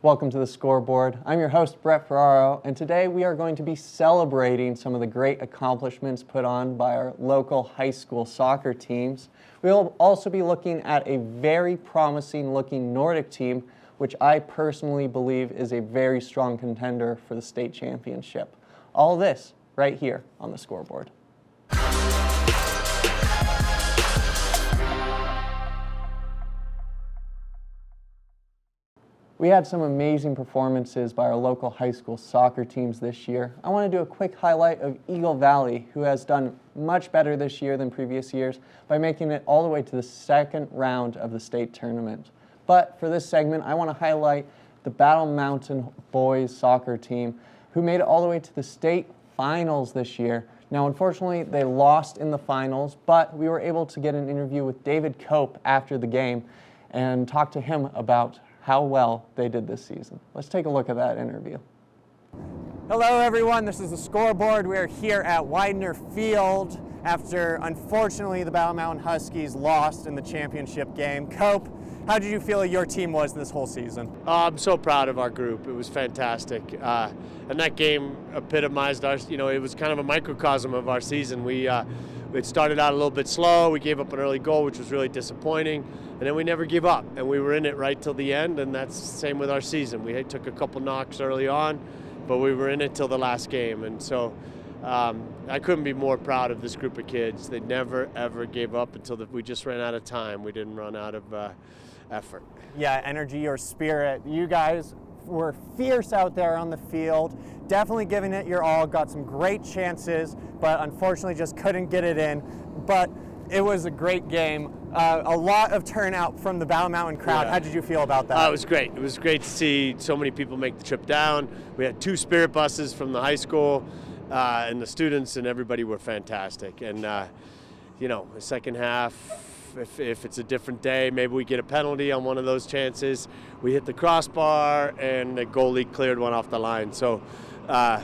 Welcome to the Scoreboard. I'm your host, Brett Ferraro, and today we are going to be celebrating some of the great accomplishments put on by our local high school soccer teams. We'll also be looking at a very promising looking Nordic team, which I personally believe is a very strong contender for the state championship. All this right here on the Scoreboard. We had some amazing performances by our local high school soccer teams this year. I want to do a quick highlight of Eagle Valley, who has done much better this year than previous years by making it all the way to the second round of the state tournament. But for this segment, I want to highlight the Battle Mountain boys soccer team, who made it all the way to the state finals this year. Now, unfortunately, they lost in the finals, but we were able to get an interview with David Cope after the game and talk to him about how well they did this season. Let's take a look at that interview. Hello everyone, this is the Scoreboard. We are here at Widener Field after, unfortunately, the Battle Mountain Huskies lost in the championship game. Cope, how did you feel your team was this whole season? I'm so proud of our group. It was fantastic. And that game epitomized our, it was kind of a microcosm of our season. It started out a little bit slow. We gave up an early goal, which was really disappointing. And then we never gave up, and we were in it right till the end, and that's the same with our season. We took a couple knocks early on, but we were in it till the last game. And so I couldn't be more proud of this group of kids. They never, ever gave up until we just ran out of time. We didn't run out of effort. Yeah, energy or spirit. You guys were fierce out there on the field, definitely giving it your all, got some great chances, but unfortunately just couldn't get it in. But it was a great game. A lot of turnout from the Battle Mountain crowd. Yeah. How did you feel about that? It was great. It was great to see so many people make the trip down. We had 2 spirit buses from the high school, and the students and everybody were fantastic. And, the second half, if it's a different day, maybe we get a penalty on one of those chances. We hit the crossbar, and the goalie cleared one off the line. So, on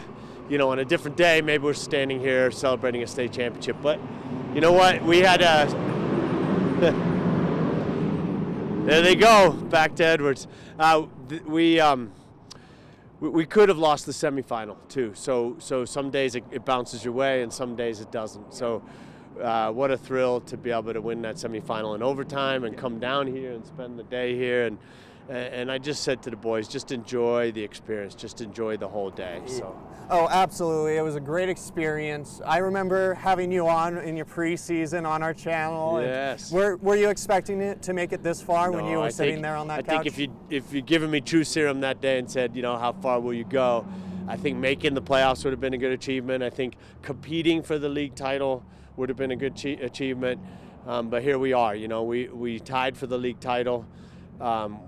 a different day, maybe we're standing here celebrating a state championship. But you know what? We had there they go, back to Edwards. We could have lost the semifinal too. So some days it bounces your way, and some days it doesn't. So what a thrill to be able to win that semifinal in overtime and come down here and spend the day here. And I just said to the boys, just enjoy the experience, just enjoy the whole day. So. Oh, absolutely. It was a great experience. I remember having you on in your preseason on our channel. Yes. Were you expecting it to make it this far when you were sitting there on that couch? I think if you'd given me true serum that day and said, how far will you go, I think making the playoffs would have been a good achievement. I think competing for the league title would have been a good achievement. But here we are. We tied for the league title.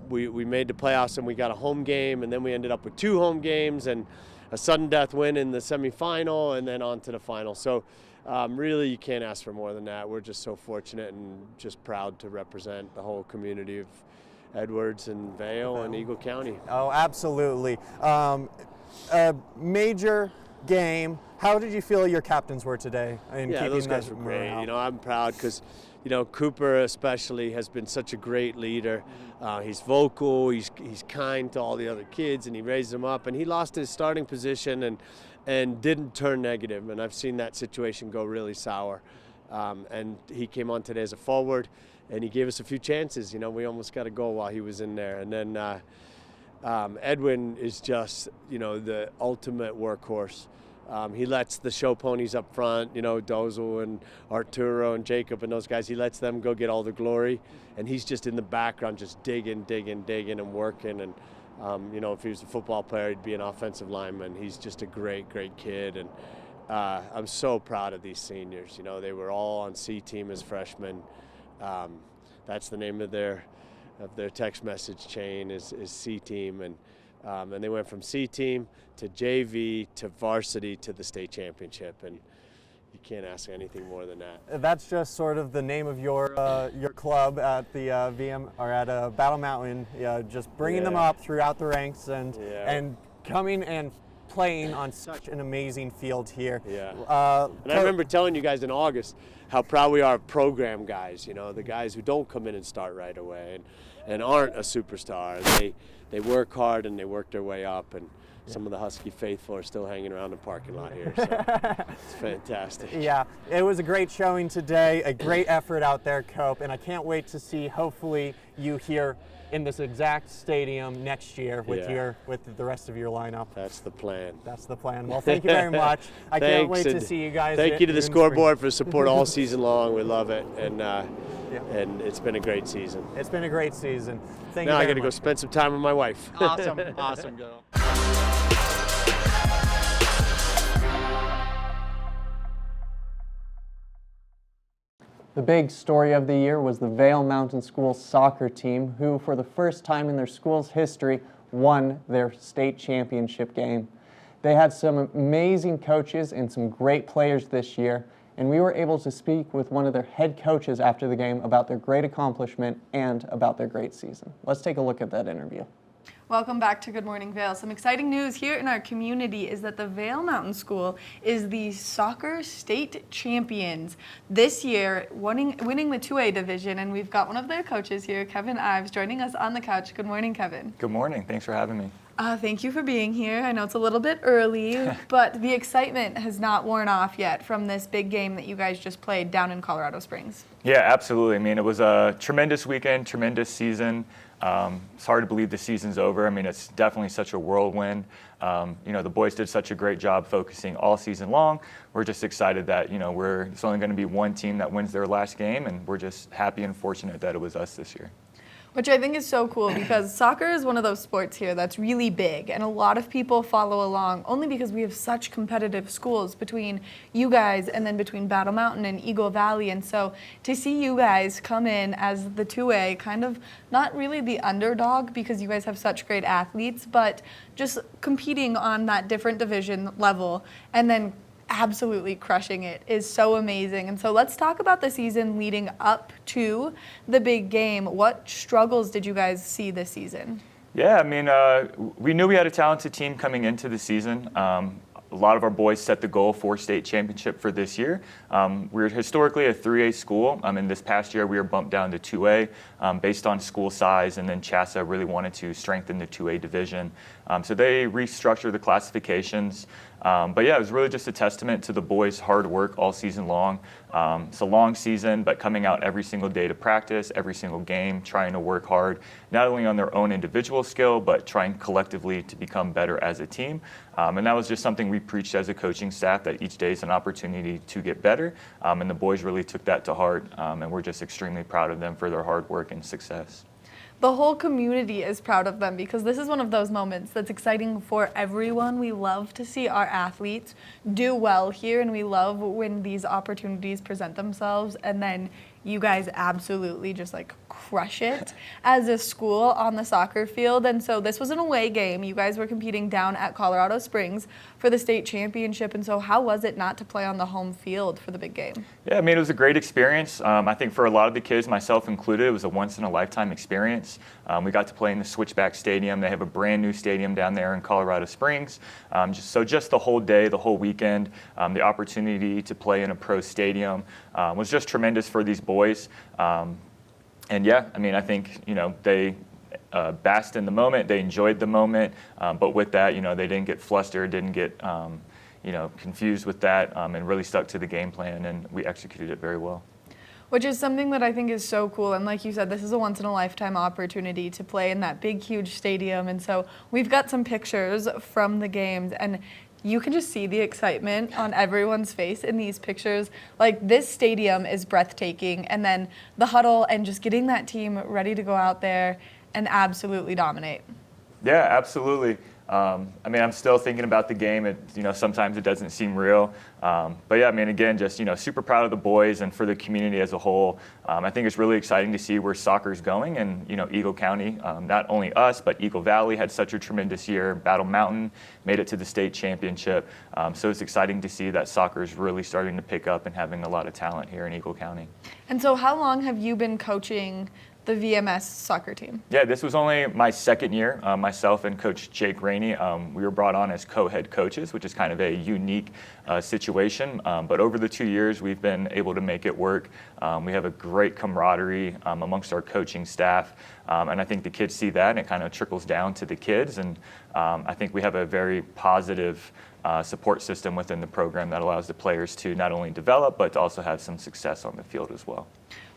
We made the playoffs, and we got a home game, and then we ended up with 2 home games and a sudden death win in the semifinal, and then on to the final. So really you can't ask for more than that. We're just so fortunate and just proud to represent the whole community of Edwards and Vail and Eagle County. Oh, absolutely. A major game. How did you feel your captains were today in keeping those guys were great. I'm proud because Cooper especially has been such a great leader. He's vocal, he's kind to all the other kids, and he raised them up. And he lost his starting position and didn't turn negative. And I've seen that situation go really sour. And he came on today as a forward, and he gave us a few chances. We almost got a goal while he was in there. And then Edwin is just, the ultimate workhorse. He lets the show ponies up front, Dozel and Arturo and Jacob and those guys, he lets them go get all the glory. And he's just in the background just digging and working. And, if he was a football player, he'd be an offensive lineman. He's just a great, great kid. And I'm so proud of these seniors. They were all on C team as freshmen. That's the name of their text message chain is C team. And they went from C team to JV to varsity to the state championship, and you can't ask anything more than that. That's just sort of the name of your club at the VM or at Battle Mountain. Just bringing them up throughout the ranks and coming and playing on such an amazing field here. Yeah. And I remember telling you guys in August how proud we are of program guys, you know, the guys who don't come in and start right away and aren't a superstar. They work hard and they work their way up, and some of the Husky faithful are still hanging around the parking lot here, so it's fantastic. Yeah, it was a great showing today, a great effort out there, Cope, and I can't wait to see, hopefully, you here in this exact stadium next year with the rest of your lineup. That's the plan. That's the plan. Well, thank you very much. I can't wait to see you guys. Thank you to the Scoreboard for support all season long. We love it, and it's been a great season. It's been a great season. Thank you now I very got to go much. spend some time with my wife. Awesome, awesome, girl. The big story of the year was the Vail Mountain School soccer team, who for the first time in their school's history won their state championship game. They had some amazing coaches and some great players this year, and we were able to speak with one of their head coaches after the game about their great accomplishment and about their great season. Let's take a look at that interview. Welcome back to Good Morning Vail. Some exciting news here in our community is that the Vail Mountain School is the soccer state champions this year, winning the 2A division, and we've got one of their coaches here, Kevin Ives, joining us on the couch. Good morning, Kevin. Good morning. Thanks for having me. Thank you for being here. I know it's a little bit early, but the excitement has not worn off yet from this big game that you guys just played down in Colorado Springs. Yeah, absolutely. I mean, it was a tremendous weekend, tremendous season. It's hard to believe the season's over. I mean, it's definitely such a whirlwind. The boys did such a great job focusing all season long. We're just excited that, it's only going to be one team that wins their last game, and we're just happy and fortunate that it was us this year. Which I think is so cool because soccer is one of those sports here that's really big, and a lot of people follow along only because we have such competitive schools between you guys and then between Battle Mountain and Eagle Valley. And so to see you guys come in as the 2A, kind of not really the underdog because you guys have such great athletes, but just competing on that different division level and then absolutely crushing it is so amazing. And so let's talk about the season leading up to the big game. What struggles did you guys see this season? Yeah, I mean, we knew we had a talented team coming into the season. A lot of our boys set the goal for state championship for this year. We're historically a 3A school. And this past year we were bumped down to 2A based on school size, and then CHSAA really wanted to strengthen the 2A division. So they restructured the classifications. But yeah, it was really just a testament to the boys' hard work all season long. It's a long season, but coming out every single day to practice, every single game, trying to work hard, not only on their own individual skill, but trying collectively to become better as a team. And that was just something we preached as a coaching staff, that each day is an opportunity to get better. And the boys really took that to heart, and we're just extremely proud of them for their hard work and success. The whole community is proud of them because this is one of those moments that's exciting for everyone. We love to see our athletes do well here, and we love when these opportunities present themselves, and then you guys absolutely just crush it as a school on the soccer field. And so this was an away game. You guys were competing down at Colorado Springs for the state championship. And so how was it not to play on the home field for the big game? Yeah, I mean, it was a great experience. I think for a lot of the kids, myself included, it was a once-in-a-lifetime experience. We got to play in the Switchback Stadium. They have a brand new stadium down there in Colorado Springs. Just the whole day, the whole weekend, the opportunity to play in a pro stadium was just tremendous for these boys. And yeah, I mean, I think, they basked in the moment, they enjoyed the moment, but with that, they didn't get flustered, didn't get, confused with that, and really stuck to the game plan, and we executed it very well. Which is something that I think is so cool. And like you said, this is a once-in-a-lifetime opportunity to play in that big, huge stadium. And so we've got some pictures from the games, and you can just see the excitement on everyone's face in these pictures. This stadium is breathtaking, and then the huddle and just getting that team ready to go out there and absolutely dominate. Yeah, absolutely. I mean, I'm still thinking about the game. Sometimes it doesn't seem real. But yeah, I mean, again, just, super proud of the boys and for the community as a whole. I think it's really exciting to see where soccer's going. And, Eagle County, not only us, but Eagle Valley had such a tremendous year. Battle Mountain made it to the state championship. So it's exciting to see that soccer is really starting to pick up and having a lot of talent here in Eagle County. And so how long have you been coaching the VMS soccer team? Yeah, this was only my second year. Myself and Coach Jake Rainey, we were brought on as co-head coaches, which is kind of a unique situation. But over the 2 years, we've been able to make it work. We have a great camaraderie amongst our coaching staff. And I think the kids see that, and it kind of trickles down to the kids. And I think we have a very positive support system within the program that allows the players to not only develop, but to also have some success on the field as well.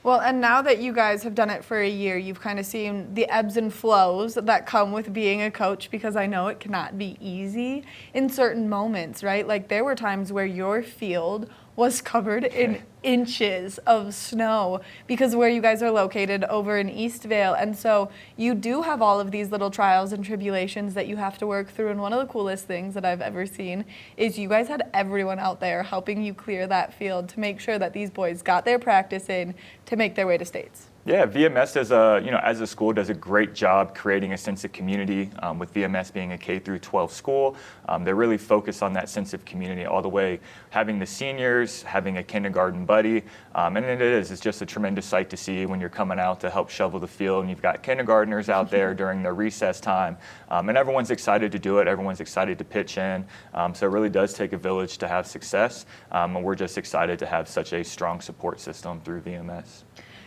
Well, and now that you guys have done it for a year, you've kind of seen the ebbs and flows that come with being a coach, because I know it cannot be easy in certain moments, right? Like there were times where your field was covered in inches of snow because where you guys are located over in East Vail. And so you do have all of these little trials and tribulations that you have to work through. And one of the coolest things that I've ever seen is you guys had everyone out there helping you clear that field to make sure that these boys got their practice in to make their way to states. Yeah, VMS as a school does a great job creating a sense of community. With VMS being a K through 12 school, they're really focused on that sense of community all the way, having the seniors, having a kindergarten buddy, and it's just a tremendous sight to see when you're coming out to help shovel the field and you've got kindergartners out there during their recess time, and everyone's excited to do it. Everyone's excited to pitch in. So it really does take a village to have success, and we're just excited to have such a strong support system through VMS.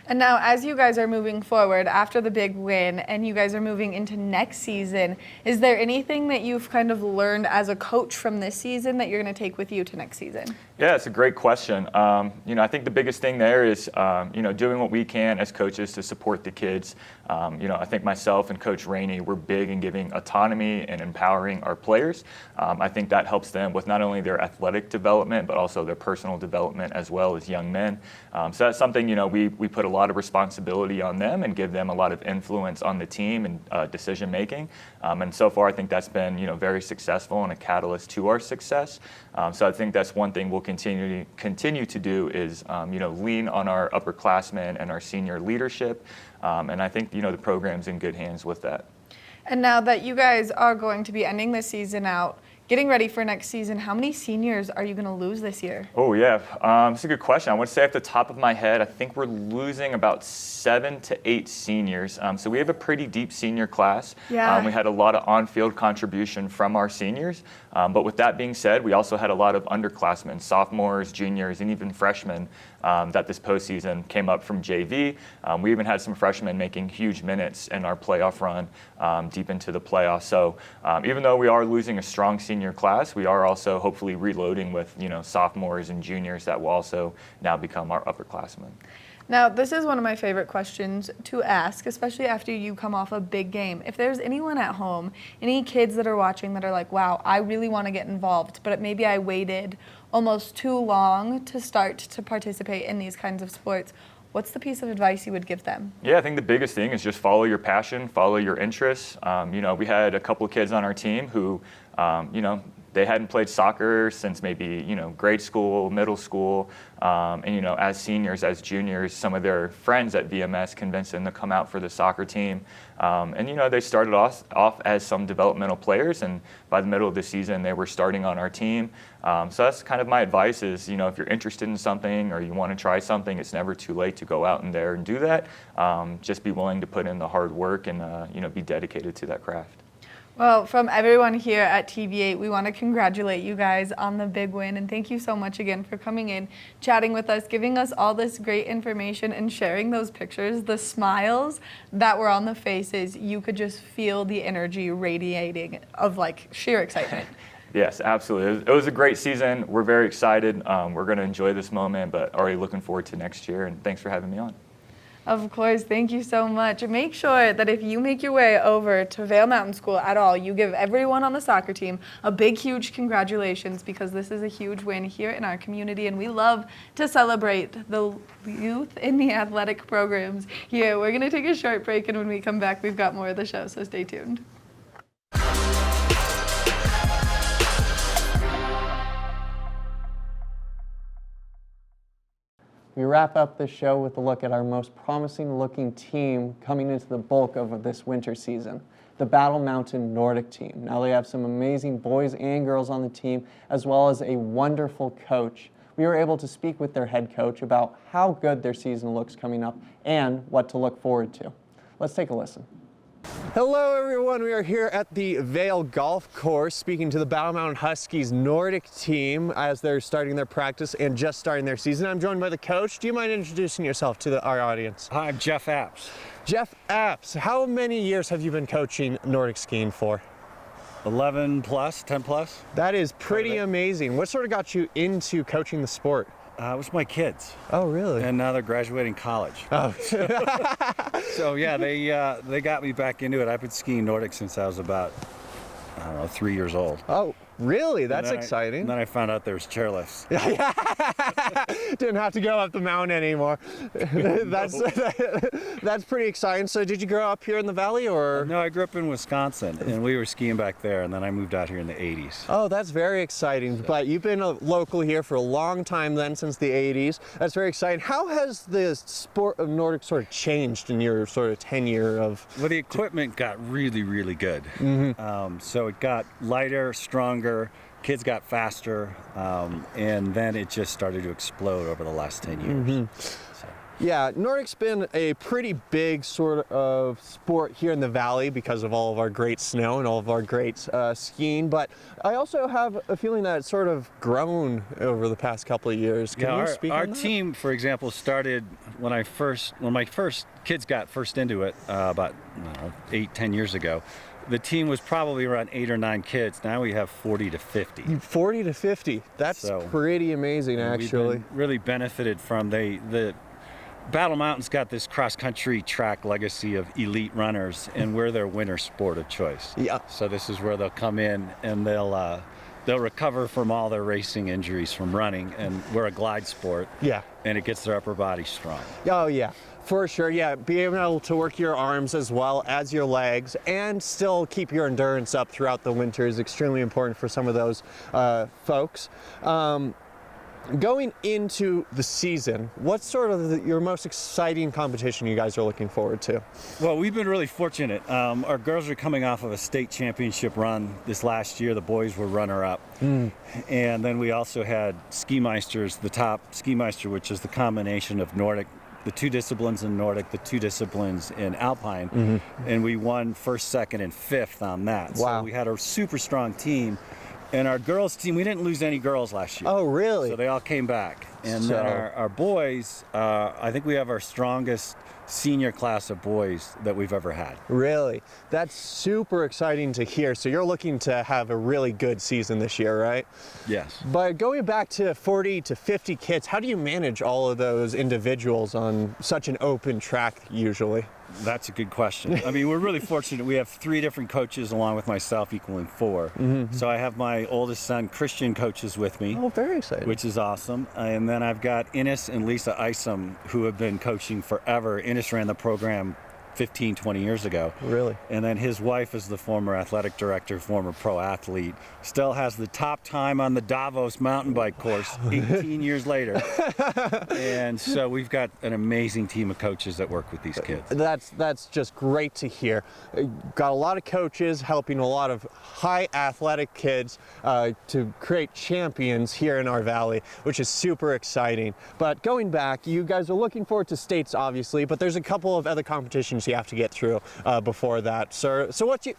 And now, as you guys are moving forward after the big win and you guys are moving into next season, is there anything that you've kind of learned as a coach from this season that you're going to take with you to next season? Yeah, it's a great question. I think the biggest thing there is, doing what we can as coaches to support the kids. I think myself and Coach Rainey, we're big in giving autonomy and empowering our players. I think that helps them with not only their athletic development, but also their personal development as well as young men. So that's something, we put a lot of responsibility on them and give them a lot of influence on the team and decision making. And so far, I think that's been, very successful and a catalyst to our success. So I think that's one thing we'll continue to do is, lean on our upperclassmen and our senior leadership. And I think, the program's in good hands with that. And now that you guys are going to be ending this season out, getting ready for next season, how many seniors are you going to lose this year? Oh, yeah. That's a good question. I want to say off the top of my head, I think we're losing about 7 to 8 seniors. So we have a pretty deep senior class. Yeah. We had a lot of on-field contribution from our seniors. But with that being said, we also had a lot of underclassmen, sophomores, juniors, and even freshmen that this postseason came up from JV. We even had some freshmen making huge minutes in our playoff run deep into the playoffs. So even though we are losing a strong senior class, we are also hopefully reloading with sophomores and juniors that will also now become our upperclassmen. Now, this is one of my favorite questions to ask, especially after you come off a big game. If there's anyone at home, any kids that are watching that are like, wow, I really want to get involved, but maybe I waited almost too long to start to participate in these kinds of sports, what's the piece of advice you would give them? Yeah, I think the biggest thing is just follow your passion, follow your interests. We had a couple of kids on our team who, they hadn't played soccer since maybe, grade school, middle school. And, as seniors, as juniors, some of their friends at VMS convinced them to come out for the soccer team. And, they started off as some developmental players. And by the middle of the season, they were starting on our team. So that's kind of my advice is, if you're interested in something or you want to try something, it's never too late to go out in there and do that. Just be willing to put in the hard work and, be dedicated to that craft. Well, from everyone here at TV8, we want to congratulate you guys on the big win, and thank you so much again for coming in, chatting with us, giving us all this great information, and sharing those pictures. The smiles that were on the faces, you could just feel the energy radiating of sheer excitement. Yes, absolutely. It was a great season. We're very excited. We're going to enjoy this moment, but already looking forward to next year, and thanks for having me on. Of course, thank you so much. Make sure that if you make your way over to Vail Mountain School at all, you give everyone on the soccer team a big, huge congratulations, because this is a huge win here in our community, and we love to celebrate the youth in the athletic programs here. We're going to take a short break, and when we come back, we've got more of the show, so stay tuned. We wrap up the show with a look at our most promising looking team coming into the bulk of this winter season, the Battle Mountain Nordic team. Now they have some amazing boys and girls on the team, as well as a wonderful coach we were able to speak with their head coach about how good their season looks coming up and what to look forward to. Let's take a listen. Hello everyone, we are here at the Vail Golf Course speaking to the Battle Mountain Huskies Nordic team as they're starting their practice and just starting their season. I'm joined by the coach. Do you mind introducing yourself to our audience? Hi, I'm Jeff Apps. Jeff Apps, how many years have you been coaching Nordic skiing for? 11 plus, 10 plus. That is pretty amazing. What sort of got you into coaching the sport? It was my kids. Oh, really? And now they're graduating college. Oh. So yeah, they got me back into it. I've been skiing Nordic since I was about, I don't know, 3 years old. Oh, really? That's And exciting. then I found out there was chairlifts. Didn't have to go up the mountain anymore. That's pretty exciting. So did you grow up here in the valley or? No, I grew up in Wisconsin and we were skiing back there, and then I moved out here in the 80s. Oh, that's very exciting. But you've been a local here for a long time then, since the 80s. That's very exciting. How has the sport of Nordic sort of changed in your sort of tenure of? Well, the equipment got really, really good. So it got lighter, stronger, kids got faster, and then it just started to explode over the last 10 years. So. Yeah, Nordic's been a pretty big sort of sport here in the valley because of all of our great snow and all of our great skiing, but I also have a feeling that it's sort of grown over the past couple of years. Can you speak our on that? team, for example, started when my first kids got first into it about 8-10 years ago. The team was probably around 8 or 9 kids. Now we have 40 to 50. 40 to 50. That's pretty amazing, actually. We've been really benefited from the Battle Mountain's got this cross-country track legacy of elite runners, and we're their winter sport of choice. Yeah. So this is where they'll come in and they'll recover from all their racing injuries from running, and we're a glide sport. Yeah. And it gets their upper body strong. Oh, yeah. For sure, yeah. Being able to work your arms as well as your legs and still keep your endurance up throughout the winter is extremely important for some of those folks. Going into the season, what's sort of your most exciting competition you guys are looking forward to? Well, we've been really fortunate. Our girls are coming off of a state championship run this last year. The boys were runner-up. And then we also had Ski Meisters, the top Ski Meister, which is the combination of Nordic, the 2 disciplines in Nordic, the 2 disciplines in Alpine, and we won 1st, 2nd, and 5th on that. Wow. So we had a super strong team. And our girls team, we didn't lose any girls last year. Oh, really? So they all came back. And then our boys, I think we have our strongest senior class of boys that we've ever had. Really? That's super exciting to hear. So you're looking to have a really good season this year, right? Yes. But going back to 40 to 50 kids, how do you manage all of those individuals on such an open track usually? That's a good question. I mean, we're really fortunate. We have 3 different coaches along with myself, equaling 4. So I have my oldest son, Christian, coaches with me. Oh, very exciting. Which is awesome. And then I've got Ines and Lisa Isom, who have been coaching forever. Ines ran the program 15, 20 years ago. Really? And then his wife is the former athletic director, former pro athlete, still has the top time on the Davos mountain bike course 18 years later. And so we've got an amazing team of coaches that work with these kids. That's just great to hear. Got a lot of coaches helping a lot of high athletic kids to create champions here in our valley, which is super exciting. But going back, you guys are looking forward to states, obviously, but there's a couple of other competitions you have to get through before that. So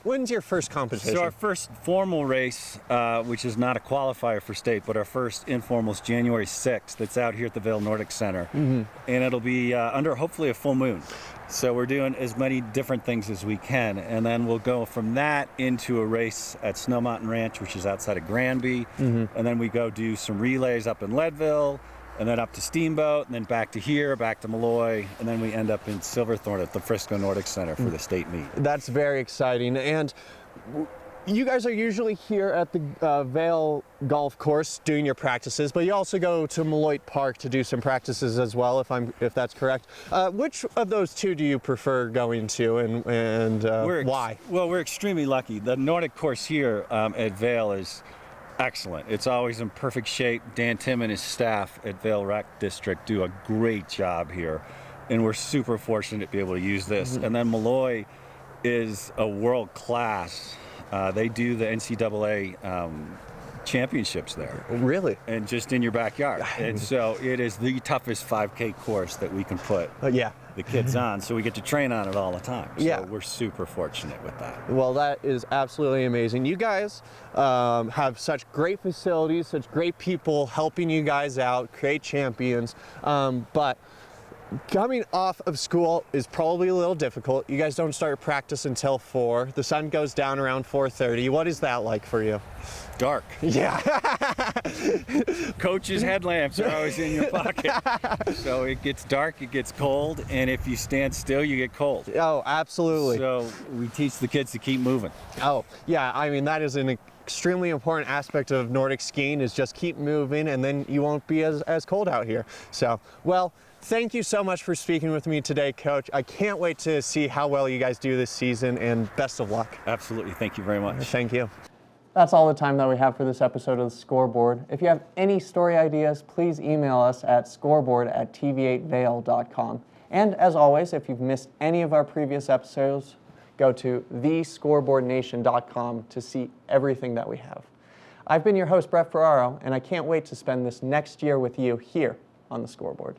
when's your first competition? So our first formal race, which is not a qualifier for state, but our first informal is January 6th. It's out here at the Vail Nordic Center. And it'll be under hopefully a full moon. So we're doing as many different things as we can. And then we'll go from that into a race at Snow Mountain Ranch, which is outside of Granby. And then we go do some relays up in Leadville, and then up to Steamboat, and then back to here, back to Malloy, and then we end up in Silverthorne at the Frisco Nordic Center for the state meet. That's very exciting. And you guys are usually here at the Vail Golf Course doing your practices, but you also go to Malloy Park to do some practices as well, if that's correct. Which of those 2 do you prefer going to, and why? Well, we're extremely lucky. The Nordic course here at Vail is excellent. It's always in perfect shape. Dan Tim and his staff at Vail Rec District do a great job here, and we're super fortunate to be able to use this. And then Malloy is a world class. They do the NCAA championships there. Really? And just in your backyard. And so it is the toughest 5K course that we can put Yeah. the kids on, so we get to train on it all the time. So Yeah. we're super fortunate with that. Well, that is absolutely amazing. You guys have such great facilities, such great people helping you guys out, great champions. But coming off of school is probably a little difficult. You guys don't start practice until 4. The sun goes down around 4:30. What is that like for you? Dark. Yeah. Coach's headlamps are always in your pocket. So it gets dark, it gets cold, and if you stand still, you get cold. Oh, absolutely. So we teach the kids to keep moving. Oh, yeah. I mean, that is an extremely important aspect of Nordic skiing, is just keep moving, and then you won't be as cold out here. So, well, thank you so much for speaking with me today, Coach. I can't wait to see how well you guys do this season, and best of luck. Absolutely. Thank you very much. Thank you. That's all the time that we have for this episode of the Scoreboard. If you have any story ideas, please email us at scoreboard@tv8vail.com. And as always, if you've missed any of our previous episodes, go to thescoreboardnation.com to see everything that we have. I've been your host, Brett Ferraro, and I can't wait to spend this next year with you here on the Scoreboard.